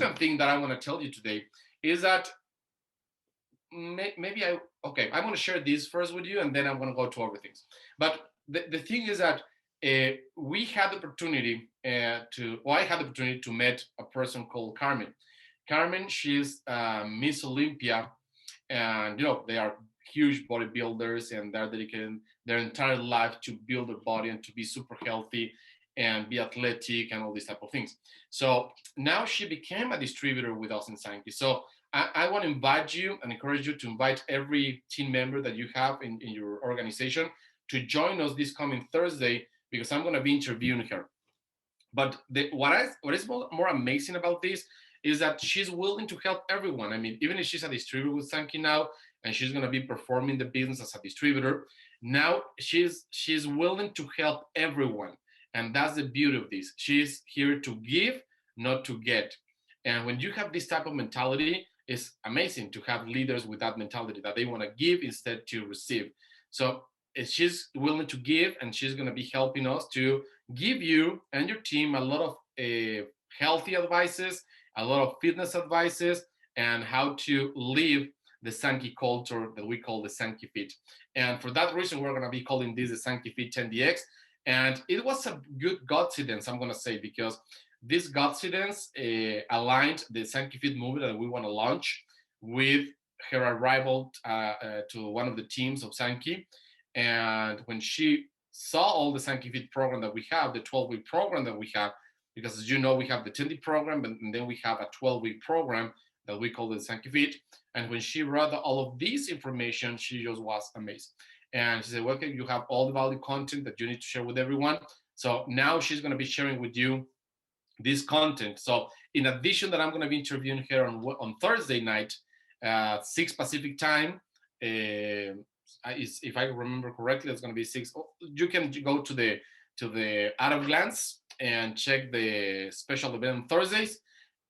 important thing that I want to tell you today is that maybe I'm going to share this first with you, and then I'm going to go to other things. But the thing is that we had the opportunity I had the opportunity to meet a person called Carmen. Carmen, she's Miss Olympia, and they are huge bodybuilders, and they're dedicating their entire life to build their body and to be super healthy and be athletic and all these type of things. So now she became a distributor with us in Sankey. So I want to invite you and encourage you to invite every team member that you have in your organization to join us this coming Thursday, because I'm going to be interviewing her. But what is more amazing about this is that she's willing to help everyone. I mean, even if she's a distributor with Sankey now, and she's going to be performing the business as a distributor, now she's willing to help everyone, and that's the beauty of this. She's here to give, not to get. And when you have this type of mentality, it's amazing to have leaders with that mentality, that they want to give instead to receive. So she's willing to give, and she's going to be helping us to give you and your team a lot of healthy advices, a lot of fitness advices, and how to live the Sankey culture that we call the Sankey Fit. And for that reason, we're going to be calling this the Sankey Fit 10DX. And it was a good coincidence, I'm going to say, because this coincidence aligned the Sankey Fit movie that we want to launch with her arrival to one of the teams of Sankey. And when she saw all the Sankey Fit program that we have, the 12-week program that we have, because as you know, we have the 10-day program, and then we have a 12-week program that we call the Sankey Fit. And when she read all of this information, she just was amazed. And she said, well, okay, you have all the value content that you need to share with everyone. So now she's going to be sharing with you this content. So in addition that I'm going to be interviewing her on Thursday night, 6 Pacific time, if I remember correctly, it's going to be 6. You can go to the At a Glance and check the special event on Thursdays,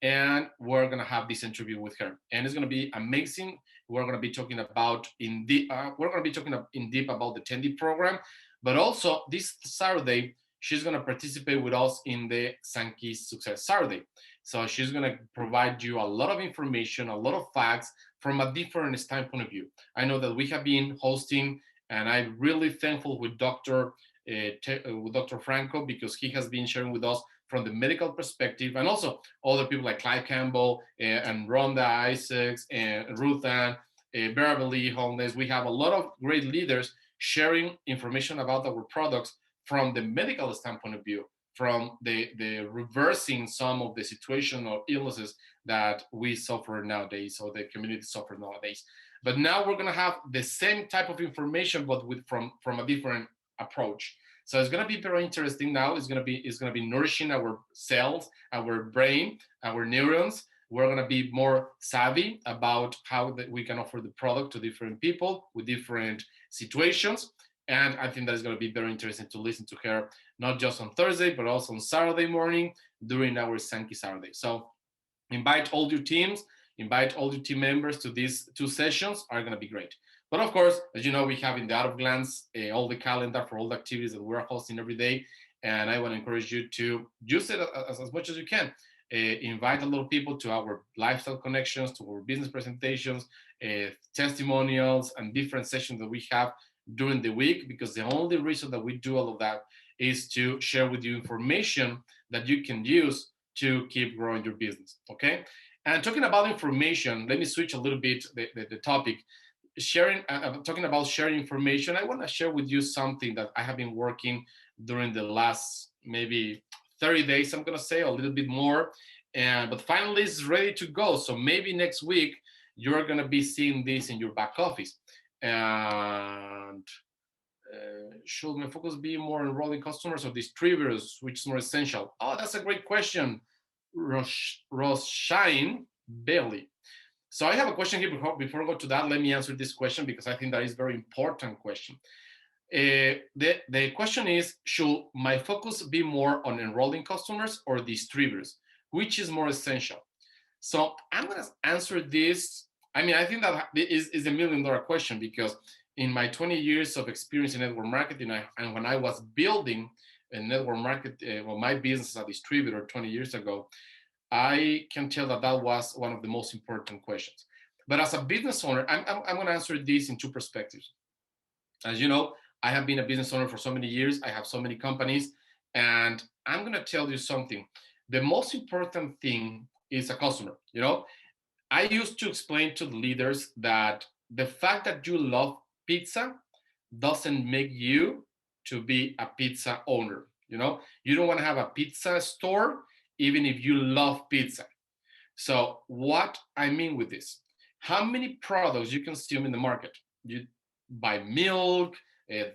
and we're going to have this interview with her, and it's going to be amazing. We're going to be talking about in deep about the 10D program, but also this Saturday she's going to participate with us in the Sankey Success Saturday. So she's going to provide you a lot of information, a lot of facts from a different standpoint of view. I know that we have been hosting, and I'm really thankful with Dr. Franco, because he has been sharing with us from the medical perspective, and also other people like Clive Campbell and Rhonda Isaacs and Ruth Ann, Beverly Holmes. We have a lot of great leaders sharing information about our products from the medical standpoint of view, from the reversing some of the situation or illnesses that we suffer nowadays, or the community suffers nowadays. But now we're going to have the same type of information, but from a different approach. So it's going to be very interesting. Now it's going to be nourishing our cells, our brain, our neurons. We're going to be more savvy about how that we can offer the product to different people with different situations. And I think that is going to be very interesting to listen to her, not just on Thursday, but also on Saturday morning during our Sankey Saturday. So invite all your teams, invite all your team members to these 2 sessions. Are going to be great. But of course, as you know, we have in the At a Glance all the calendar for all the activities that we're hosting every day. And I want to encourage you to use it as much as you can. Invite a lot of people to our lifestyle connections, to our business presentations, testimonials, and different sessions that we have during the week, because the only reason that we do all of that is to share with you information that you can use to keep growing your business. Okay. And talking about information, let me switch a little bit the topic. Talking about sharing information, I want to share with you something that I have been working during the last maybe 30 days, I'm going to say, a little bit more. But finally it's ready to go. So maybe next week you're going to be seeing this in your back office. And should my focus be more enrolling customers or distributors? Which is more essential? Oh, that's a great question, Roshine Bailey. So I have a question here. Before I go to that, let me answer this question, because I think that is a very important question. The question is, should my focus be more on enrolling customers or distributors? Which is more essential? So I'm going to answer this. I mean, I think that is a $1 million question, because in my 20 years of experience in network marketing, and when I was building a network market, my business as a distributor 20 years ago, I can tell that that was one of the most important questions. But as a business owner, I'm going to answer this in two perspectives. As you know, I have been a business owner for so many years. I have so many companies, and I'm going to tell you something. The most important thing is a customer. I used to explain to the leaders that the fact that you love pizza doesn't make you to be a pizza owner. You don't want to have a pizza store even if you love pizza. So what I mean with this, how many products you consume in the market? You buy milk,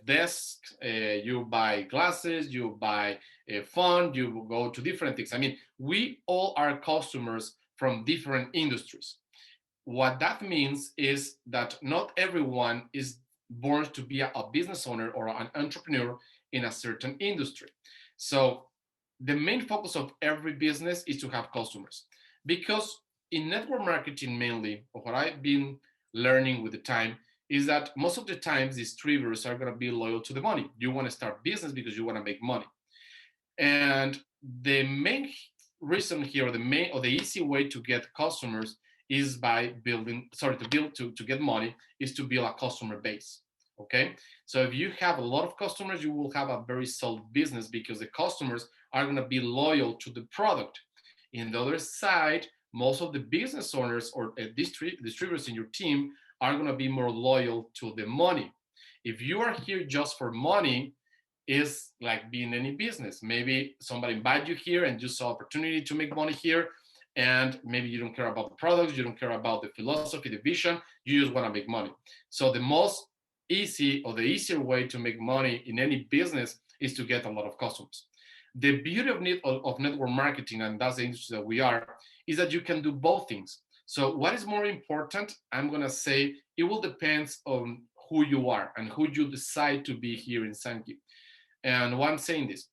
desks, you buy glasses, you buy a phone, you go to different things. I mean, we all are customers from different industries. What that means is that not everyone is born to be a business owner or an entrepreneur in a certain industry. So the main focus of every business is to have customers, because in network marketing mainly, what I've been learning with the time is that most of the times distributors are going to be loyal to the money. You want to start business because you want to make money. And the main reason here, the main or the easy way to get customers is by building, sorry, to build to get money is to build a customer base. Okay. So if you have a lot of customers, you will have a very solid business because the customers are going to be loyal to the product. In the other side, most of the business owners or distributors in your team are going to be more loyal to the money. If you are here just for money, is like being any business. Maybe somebody invited you here and you saw opportunity to make money here, and maybe you don't care about the products, you don't care about the philosophy, the vision, you just want to make money. So the most easy or the easier way to make money in any business is to get a lot of customers. The beauty of network marketing, and that's the industry that we are, is that you can do both things. So what is more important? I'm going to say it will depend on who you are and who you decide to be here in Sankey. And why I'm saying this,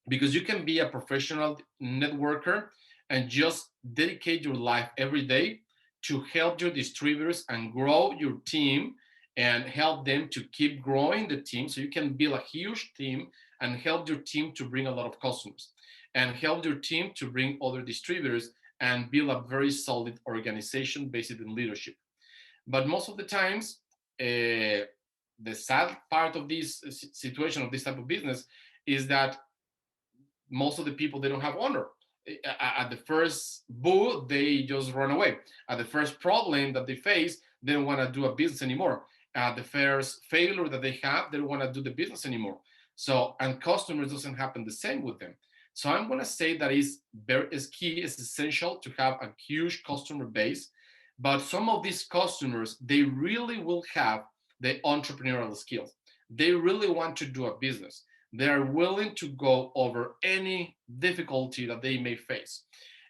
because you can be a professional networker and just dedicate your life every day to help your distributors and grow your team and help them to keep growing the team, so you can build a huge team and help your team to bring a lot of customers and help your team to bring other distributors and build a very solid organization based in leadership. But most of the times, the sad part of this situation of this type of business is that most of the people, they don't have honor. At the first boo, they just run away. At the first problem that they face, they don't want to do a business anymore. At the first failure that they have, they don't want to do the business anymore. So, and customers doesn't happen the same with them. So I'm going to say that is key, is essential to have a huge customer base. But some of these customers, they really will have the entrepreneurial skills. They really want to do a business. They are willing to go over any difficulty that they may face.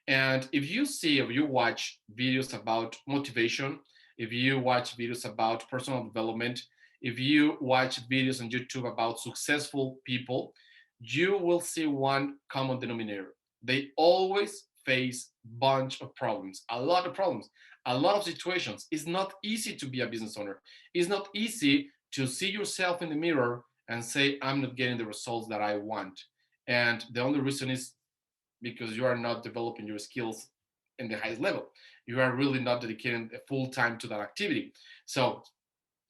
And if you watch videos about motivation, if you watch videos about personal development, if you watch videos on YouTube about successful people, you will see one common denominator. They always face a bunch of problems, a lot of problems, a lot of situations. It's not easy to be a business owner. It's not easy to see yourself in the mirror and say, I'm not getting the results that I want. And the only reason is because you are not developing your skills in the highest level. You are really not dedicating full time to that activity. So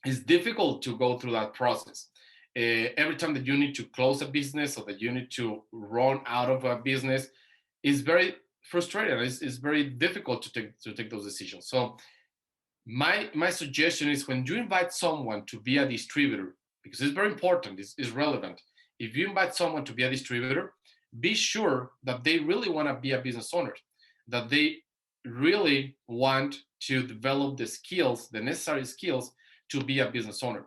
it's difficult to go through that process. Every time that you need to close a business or that you need to run out of a business, is very frustrating. It's very difficult to take those decisions. So my suggestion is, when you invite someone to be a distributor, because it's very important, it's relevant. If you invite someone to be a distributor, be sure that they really want to be a business owner, that they really want to develop the skills, the necessary skills to be a business owner.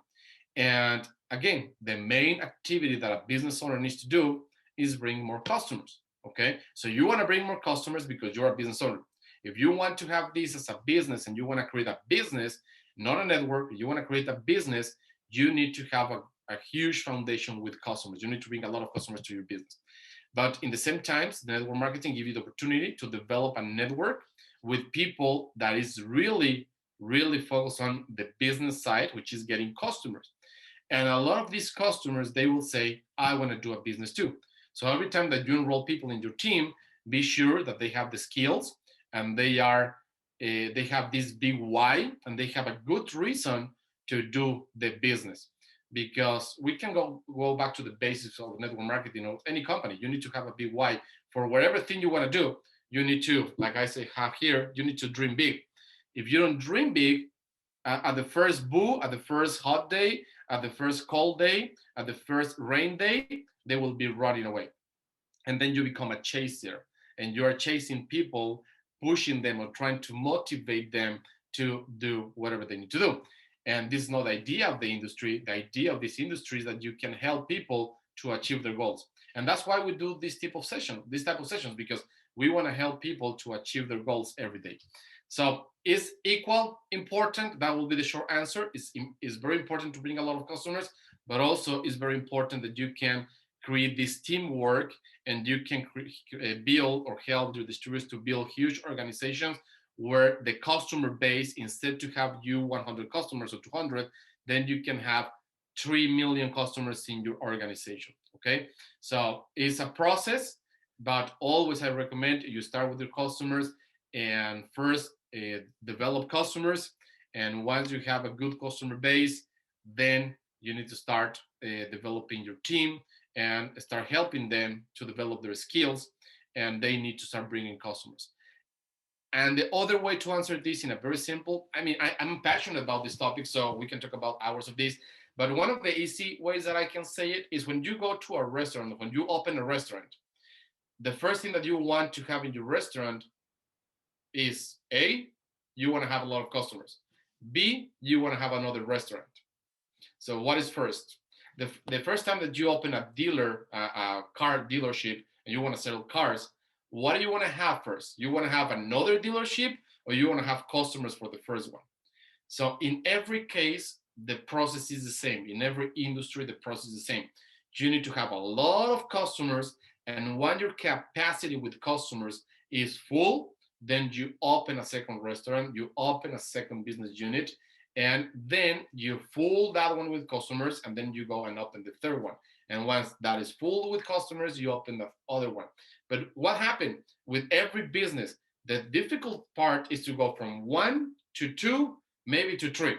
And again, the main activity that a business owner needs to do is bring more customers. Okay, so you want to bring more customers because you're a business owner. If you want to have this as a business and you want to create a business, not a network, you want to create a business, you need to have a huge foundation with customers. You need to bring a lot of customers to your business. But in the same times, the network marketing gives you the opportunity to develop a network with people that is really, really focused on the business side, which is getting customers. And a lot of these customers, they will say, I want to do a business too. So every time that you enroll people in your team, be sure that they have the skills and they have this big why and they have a good reason to do the business. Because we can go back to the basics of network marketing or any company. You need to have a big why for whatever thing you want to do. You need to, like I say, have here, you need to dream big. If you don't dream big, at the first boo, at the first hot day, at the first cold day, at the first rain day, they will be running away. And then you become a chaser and you are chasing people, pushing them or trying to motivate them to do whatever they need to do. And this is not the idea of the industry. The idea of this industry is that you can help people to achieve their goals. And that's why we do this type of sessions, because we want to help people to achieve their goals every day. So is equal important? That will be the short answer. It's very important to bring a lot of customers, but also it's very important that you can create this teamwork and you can build or help your distributors to build huge organizations where the customer base, instead to have you 100 customers or 200, then you can have 3 million customers in your organization. Okay, so it's a process, but always I recommend you start with your customers and first develop customers. And once you have a good customer base, then you need to start developing your team and start helping them to develop their skills, and they need to start bringing customers. And the other way to answer this in a very simple, I mean, I'm passionate about this topic, so we can talk about hours of this. But one of the easy ways that I can say it is when you go to a restaurant, when you open a restaurant, the first thing that you want to have in your restaurant is A, you want to have a lot of customers. B, you want to have another restaurant. So what is first? The first time that you open a car dealership, and you want to sell cars, what do you want to have first? You want to have another dealership, or you want to have customers for the first one? So in every case, the process is the same. In every industry, the process is the same. You need to have a lot of customers, and when your capacity with customers is full, then you open a second restaurant, you open a second business unit, and then you fill that one with customers, and then you go and open the third one. And once that is full with customers, you open the other one. But what happened with every business? The difficult part is to go from 1 to 2, maybe to 3.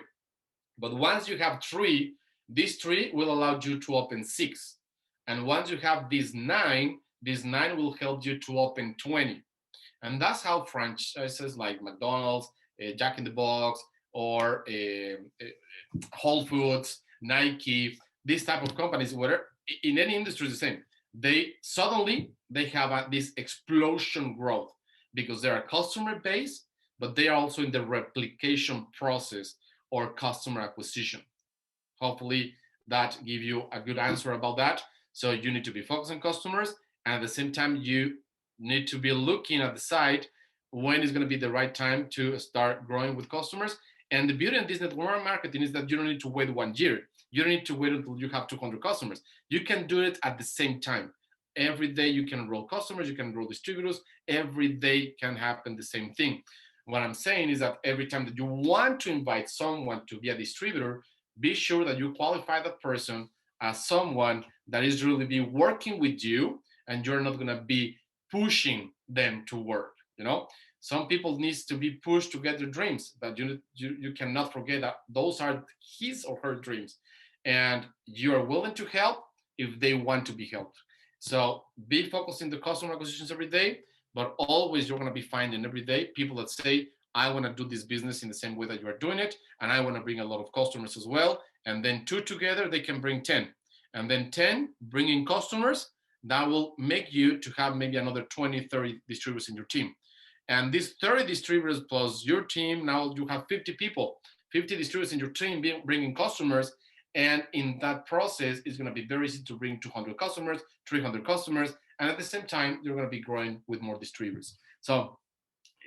But once you have 3, these 3 will allow you to open 6. And once you have these 9, this 9 will help you to open 20. And that's how franchises like McDonald's, Jack in the Box, or Whole Foods, Nike, these type of companies, where in any industry is the same. They have this explosion growth because they're a customer base, but they are also in the replication process or customer acquisition. Hopefully that give you a good answer about that. So you need to be focused on customers, and at the same time you need to be looking at the side when is going to be the right time to start growing with customers. And the beauty of this network marketing is that you don't need to wait 1 year. You don't need to wait until you have 200 customers. You can do it at the same time. Every day you can enroll customers, you can enroll distributors. Every day can happen the same thing. What I'm saying is that every time that you want to invite someone to be a distributor, be sure that you qualify that person as someone that is really be working with you, and you're not going to be pushing them to work. Some people needs to be pushed to get their dreams, but you cannot forget that those are his or her dreams, and you are willing to help if they want to be helped. So be focused in the customer acquisitions every day, but always you're going to be finding every day people that say, I want to do this business in the same way that you are doing it, and I want to bring a lot of customers as well. And then 2 together, they can bring 10. And then 10 bringing customers, that will make you to have maybe another 20, 30 distributors in your team. And these 30 distributors plus your team, now you have 50 people, 50 distributors in your team bringing customers. And in that process, it's going to be very easy to bring 200 customers, 300 customers. And at the same time, you're going to be growing with more distributors. So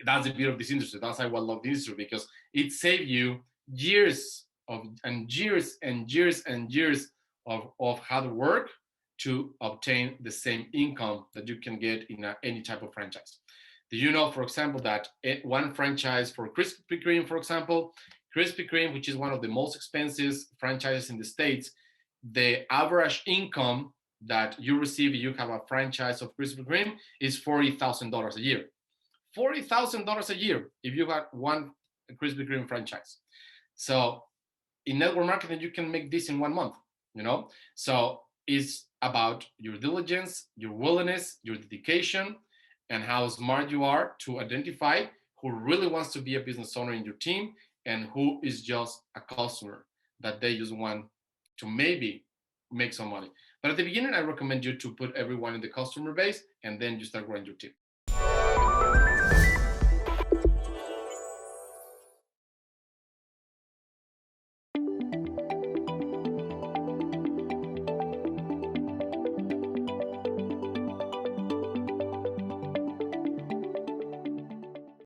that's the beauty of this industry. That's why I love this industry, because it saves you years and years and years and years of hard work to obtain the same income that you can get in any type of franchise. Do you know, for example, that one franchise for Krispy Kreme, for example, Krispy Kreme, which is one of the most expensive franchises in the States, the average income that you receive if you have a franchise of Krispy Kreme is $40,000 a year. $40,000 a year if you got one Krispy Kreme franchise. So in network marketing, you can make this in 1 month, you know? So it's about your diligence, your willingness, your dedication, and how smart you are to identify who really wants to be a business owner in your team and who is just a customer that they just want to maybe make some money. But at the beginning, I recommend you to put everyone in the customer base and then you start growing your team.